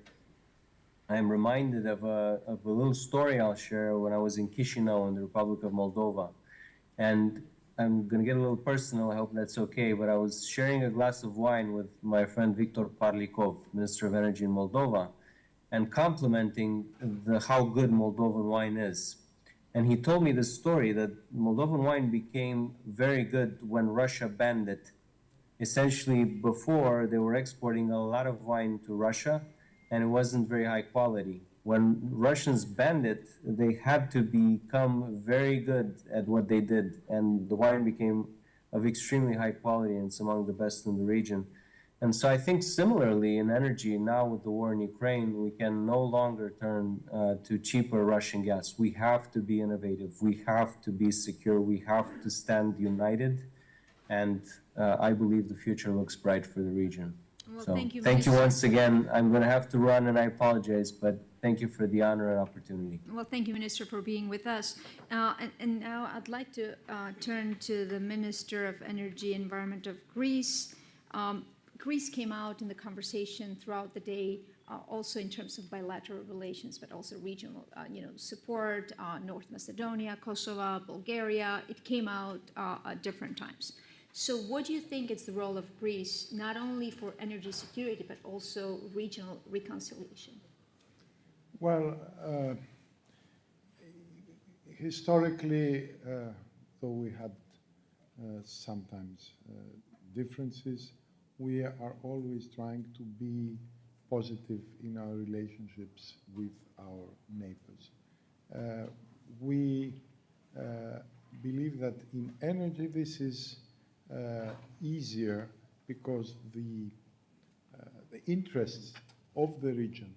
I'm reminded of a little story I'll share when I was in Chisinau in the Republic of Moldova. And I'm going to get a little personal, I hope that's okay, but I was sharing a glass of wine with my friend Victor Parlikov, Minister of Energy in Moldova, and complimenting how good Moldovan wine is. And he told me the story that Moldovan wine became very good when Russia banned it. Essentially, before, they were exporting a lot of wine to Russia, and it wasn't very high quality. When Russians banned it, they had to become very good at what they did, and the wine became of extremely high quality, and it's among the best in the region. And so I think similarly in energy, now with the war in Ukraine, we can no longer turn to cheaper Russian gas. We have to be innovative. We have to be secure. We have to stand united. And I believe the future looks bright for the region. Well, So thank you, thank you Minister. once again. I'm going to have to run, and I apologize, but thank you for the honor and opportunity. Well, thank you, Minister, for being with us. And now I'd like to turn to the Minister of Energy and Environment of Greece. Greece came out in the conversation throughout the day, also in terms of bilateral relations, but also regional, support. North Macedonia, Kosovo, Bulgaria. It came out at different times. So, what do you think is the role of Greece, not only for energy security, but also regional reconciliation? Well, historically, though we had sometimes differences, we are always trying to be positive in our relationships with our neighbors. We believe that in energy this is easier because the interests of the region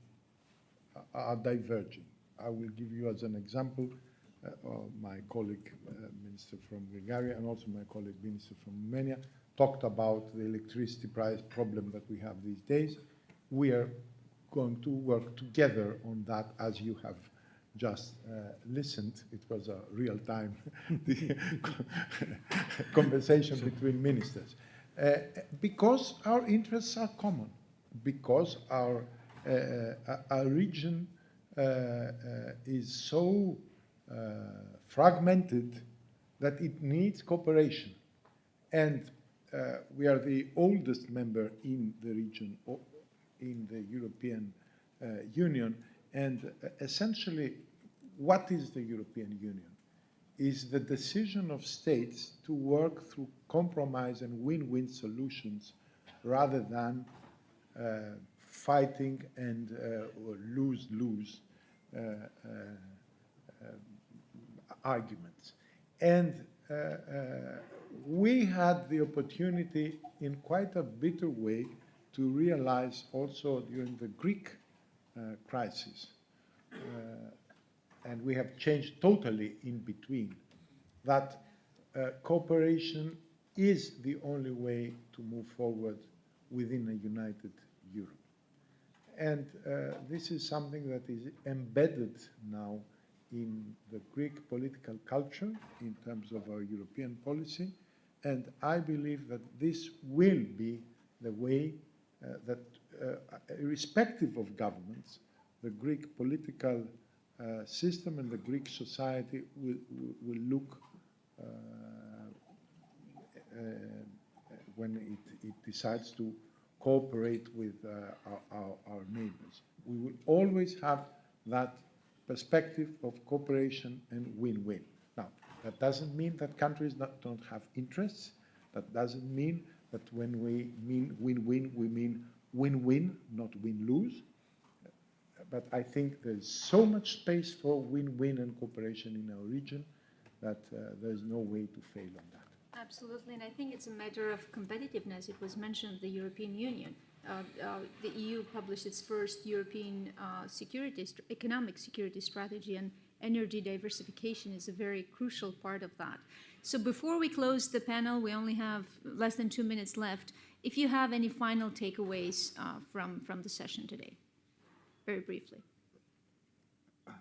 are diverging. I will give you as an example my colleague, Minister from Bulgaria, and also my colleague, Minister from Romania, talked about the electricity price problem that we have these days. We are going to work together on that, as you have just listened. It was a real-time conversation between ministers. Because our interests are common, because our region is so fragmented that it needs cooperation. And we are the oldest member in the region, in the European Union. And essentially, what is the European Union? Is the decision of states to work through compromise and win-win solutions rather than fighting and lose-lose arguments. And we had the opportunity in quite a bitter way to realize also during the Greek crisis, and we have changed totally in between, that cooperation is the only way to move forward within a united Europe. And this is something that is embedded now in the Greek political culture in terms of our European policy. And I believe that this will be the way that, irrespective of governments, the Greek political system and the Greek society will look when it decides to cooperate with our neighbors. We will always have that perspective of cooperation and win-win. Now, that doesn't mean that countries don't have interests. That doesn't mean that when we mean win-win, we mean win-win, not win-lose. But I think there's so much space for win-win and cooperation in our region that there's no way to fail on that. Absolutely, and I think it's a matter of competitiveness. It was mentioned the European Union. The EU published its first European economic security strategy, and energy diversification is a very crucial part of that. So before we close the panel, we only have less than 2 minutes left. If you have any final takeaways from the session today, very briefly.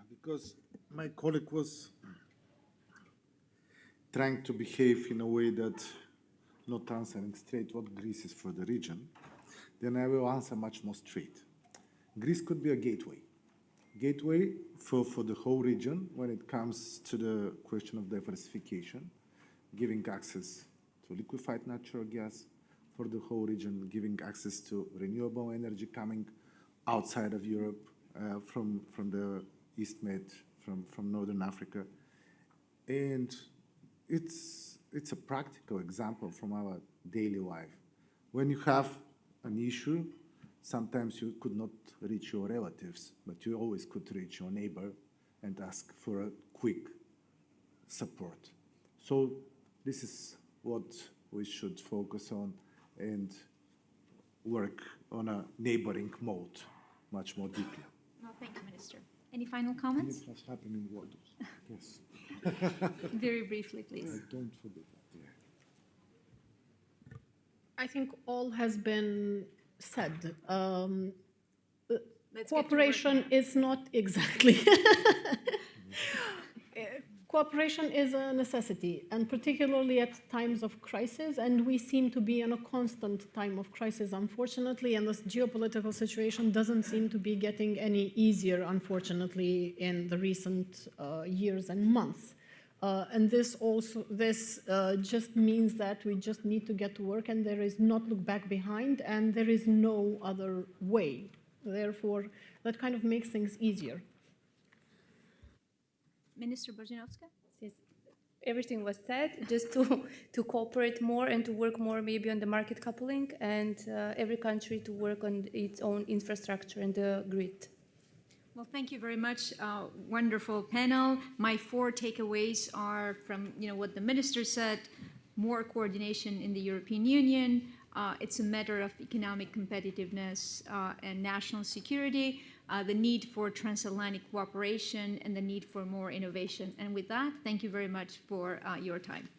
Because my colleague was trying to behave in a way that not answering straight what Greece is for the region, then I will answer much more straight. Greece could be a gateway for the whole region when it comes to the question of diversification, giving access to liquefied natural gas for the whole region, giving access to renewable energy coming outside of Europe, from the East Med, from Northern Africa. And it's a practical example from our daily life. When you have an issue, sometimes you could not reach your relatives, but you always could reach your neighbor and ask for a quick support. So this is what we should focus on and work on a neighboring mode much more deeply. Well, thank you, Minister. Any final comments? It has happened in waters. Yes. Very briefly, please. Don't forget that. Yeah. I think all has been said. Let's Cooperation is not exactly. Cooperation is a necessity, and particularly at times of crisis, and we seem to be in a constant time of crisis, unfortunately, and this geopolitical situation doesn't seem to be getting any easier, unfortunately, in the recent years and months. And this just means that we just need to get to work, and there is not look back behind, and there is no other way. Therefore, that kind of makes things easier. Minister Bożanowska? Yes, everything was said, just to cooperate more and to work more maybe on the market coupling, and every country to work on its own infrastructure and the grid. Well, thank you very much. Wonderful panel. My 4 takeaways are from what the minister said: more coordination in the European Union. It's a matter of economic competitiveness and national security. The need for transatlantic cooperation and the need for more innovation. And with that, thank you very much for your time.